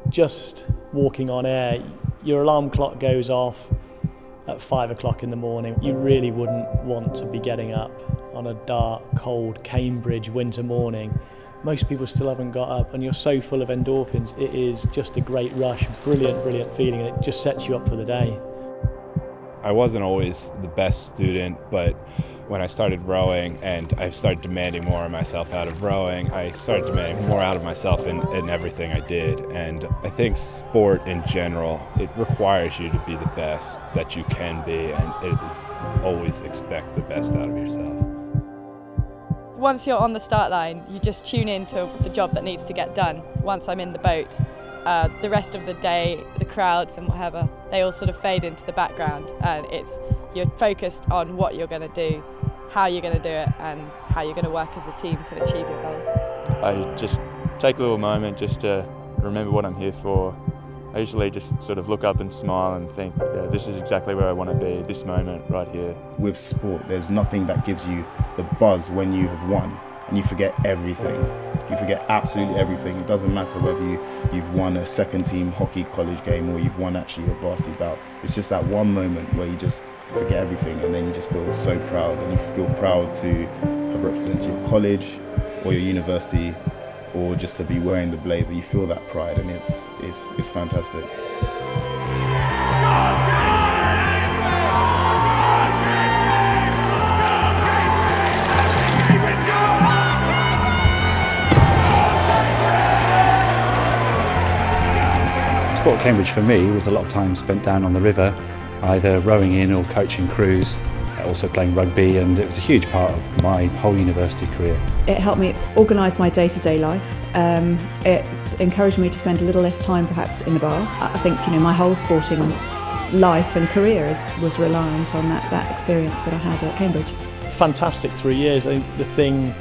just walking on air, your alarm clock goes off at 5 o'clock in the morning. You really wouldn't want to be getting up on a dark, cold Cambridge winter morning. Most people still haven't got up, and you're so full of endorphins. It is just a great rush, brilliant, brilliant feeling, and it just sets you up for the day. I wasn't always the best student, but when I started rowing and I started demanding more of myself out of rowing, I started demanding more out of myself in everything I did. And I think sport in general, it requires you to be the best that you can be, and it is always expect the best out of yourself. Once you're on the start line, you just tune into the job that needs to get done. Once I'm in the boat, the rest of the day, the crowds and whatever, they all sort of fade into the background, and you're focused on what you're going to do, how you're going to do it, and how you're going to work as a team to achieve your goals. I just take a little moment just to remember what I'm here for. I usually just sort of look up and smile and think, this is exactly where I want to be, this moment right here. With sport, there's nothing that gives you the buzz when you have won and you forget everything. You forget absolutely everything. It doesn't matter whether you've won a second team hockey college game or you've won actually your varsity bout. It's just that one moment where you just forget everything, and then you just feel so proud, and you feel proud to have represented your college or your university, or just to be wearing the blazer. You feel that pride, and it's fantastic. Sport at Cambridge for me was a lot of time spent down on the river, either rowing in or coaching crews, also playing rugby, and it was a huge part of my whole university career. It helped me organise my day-to-day life. It encouraged me to spend a little less time perhaps in the bar. I think my whole sporting life and career was reliant on that experience that I had at Cambridge. Fantastic 3 years. I think the thing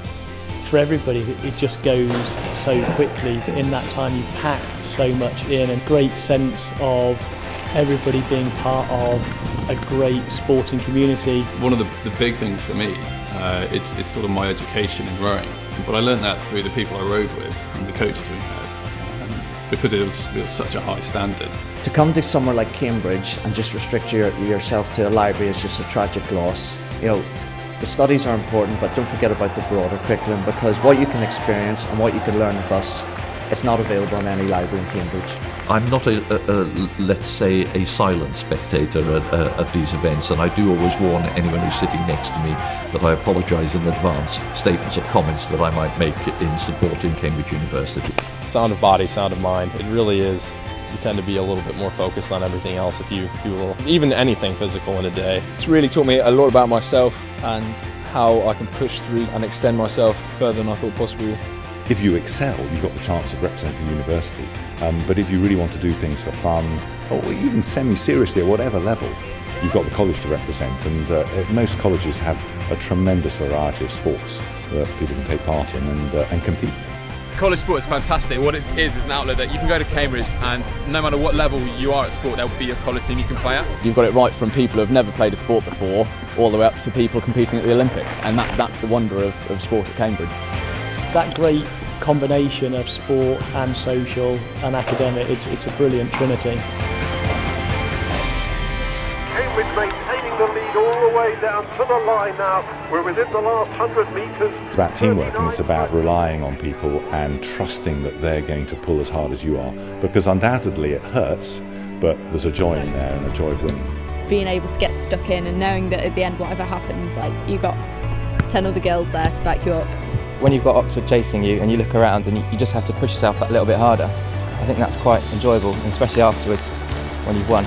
for everybody, it just goes so quickly. In that time you pack so much in, and great sense of everybody being part of a great sporting community. One of the big things for me, it's sort of my education in rowing, but I learned that through the people I rowed with and the coaches we had, because it was such a high standard. To come to somewhere like Cambridge and just restrict yourself to a library is just a tragic loss. The studies are important, but don't forget about the broader curriculum, because what you can experience and what you can learn with us, it's not available in any library in Cambridge. I'm not let's say, a silent spectator at these events, and I do always warn anyone who's sitting next to me that I apologise in advance statements or comments that I might make in supporting Cambridge University. Sound of body, sound of mind, it really is. You tend to be a little bit more focused on everything else if you do even anything physical in a day. It's really taught me a lot about myself and how I can push through and extend myself further than I thought possible. If you excel, you've got the chance of representing the university. But if you really want to do things for fun, or even semi-seriously at whatever level, you've got the college to represent. And most colleges have a tremendous variety of sports that people can take part in and compete in. College sport is fantastic. What it is an outlet that you can go to Cambridge, and no matter what level you are at sport, there will be a college team you can play at. You've got it right from people who have never played a sport before, all the way up to people competing at the Olympics, and that's the wonder of sport at Cambridge. That great combination of sport and social and academic, it's a brilliant trinity. Cambridge maintaining the lead all the way down to the line now. We're within the last 100 metres. It's about teamwork, and it's about relying on people and trusting that they're going to pull as hard as you are, because undoubtedly it hurts, but there's a joy in there and a joy of winning. Being able to get stuck in and knowing that at the end whatever happens, like you've got 10 other girls there to back you up. When you've got Oxford chasing you and you look around and you just have to push yourself that little bit harder, I think that's quite enjoyable, especially afterwards when you've won.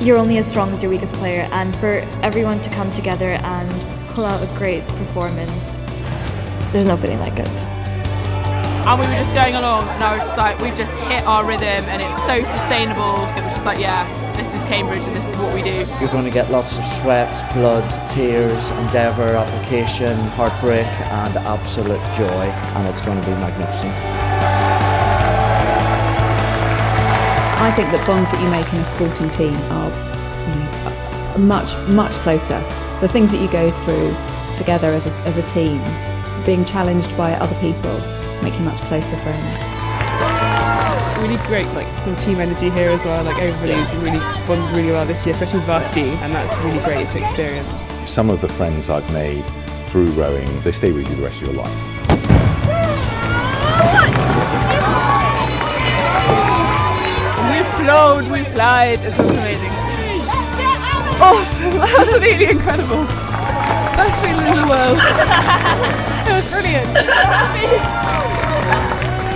You're only as strong as your weakest player, and for everyone to come together and pull out a great performance, there's no feeling like it. And we were just going along, and I was just like, we've just hit our rhythm and it's so sustainable. It was just like, yeah, this is Cambridge and this is what we do. You're going to get lots of sweat, blood, tears, endeavour, application, heartbreak and absolute joy, and it's going to be magnificent. I think that bonds that you make in a sporting team are much closer. The things that you go through together as a team, being challenged by other people, make you much closer friends. Really great, like some team energy here as well. Like everybody's really bonded really well this year, especially with varsity, and that's really great to experience. Some of the friends I've made through rowing, they stay with you the rest of your life. We flowed, we flied, it was amazing. Awesome, absolutely incredible. Best feeling in the world. It was brilliant. I'm so happy.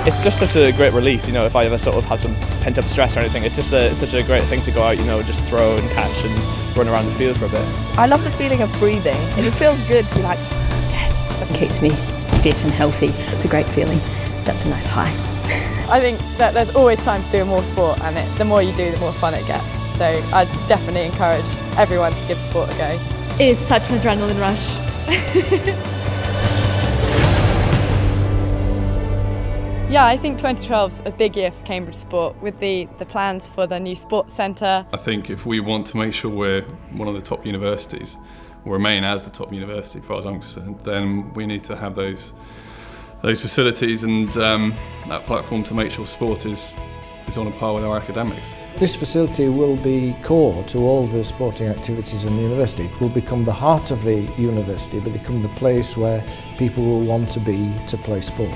It's just such a great release, you know, if I ever sort of have some pent-up stress or anything, it's just such a great thing to go out, you know, just throw and catch and run around the field for a bit. I love the feeling of breathing. It just feels good to be like, yes. It keeps me fit and healthy. It's a great feeling. That's a nice high. I think that there's always time to do more sport, and the more you do, the more fun it gets. So I definitely encourage everyone to give sport a go. It is such an adrenaline rush. Yeah, I think 2012's a big year for Cambridge sport with the plans for the new sports centre. I think if we want to make sure we're one of the top universities, or remain as the top university, as far as I'm concerned, then we need to have those facilities and that platform to make sure sport is on a par with our academics. This facility will be core to all the sporting activities in the university. It will become the heart of the university, but become the place where people will want to be to play sport.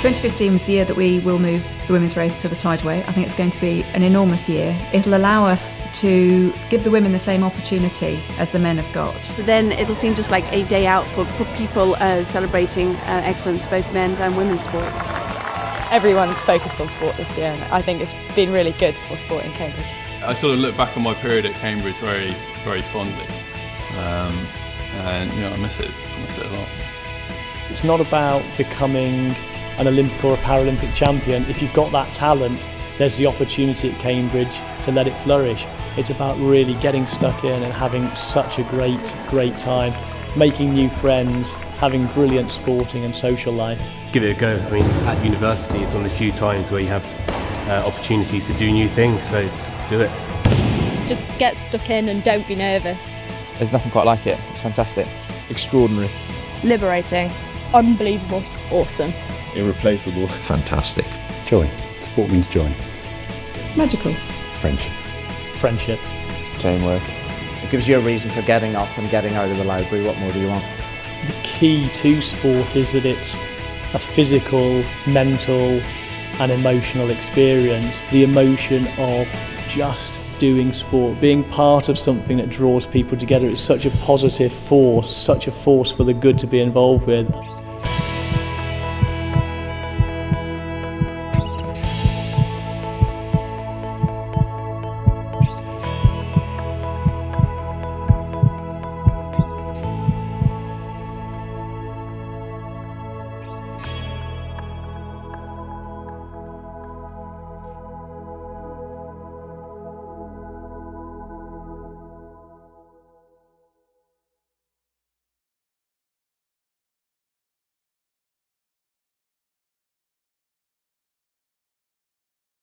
2015 was the year that we will move the women's race to the tideway. I think it's going to be an enormous year. It'll allow us to give the women the same opportunity as the men have got. Then it'll seem just like a day out for people celebrating excellence, both men's and women's sports. Everyone's focused on sport this year, and I think it's been really good for sport in Cambridge. I sort of look back on my period at Cambridge very, very fondly, and you know, I miss it a lot. It's not about becoming an Olympic or a Paralympic champion. If you've got that talent, there's the opportunity at Cambridge to let it flourish. It's about really getting stuck in and having such a great time, making new friends, having brilliant sporting and social life. Give it a go. I mean, at university it's one of the few times where you have opportunities to do new things, so do it. Just get stuck in and don't be nervous. There's nothing quite like it. It's fantastic. Extraordinary. Liberating. Unbelievable. Awesome. Irreplaceable. Fantastic. Joy. Sport means joy. Magical. Friendship. Friendship. Teamwork. It gives you a reason for getting up and getting out of the library. What more do you want? The key to sport is that it's a physical, mental and emotional experience. The emotion of just doing sport, being part of something that draws people together. It's such a positive force, such a force for the good to be involved with.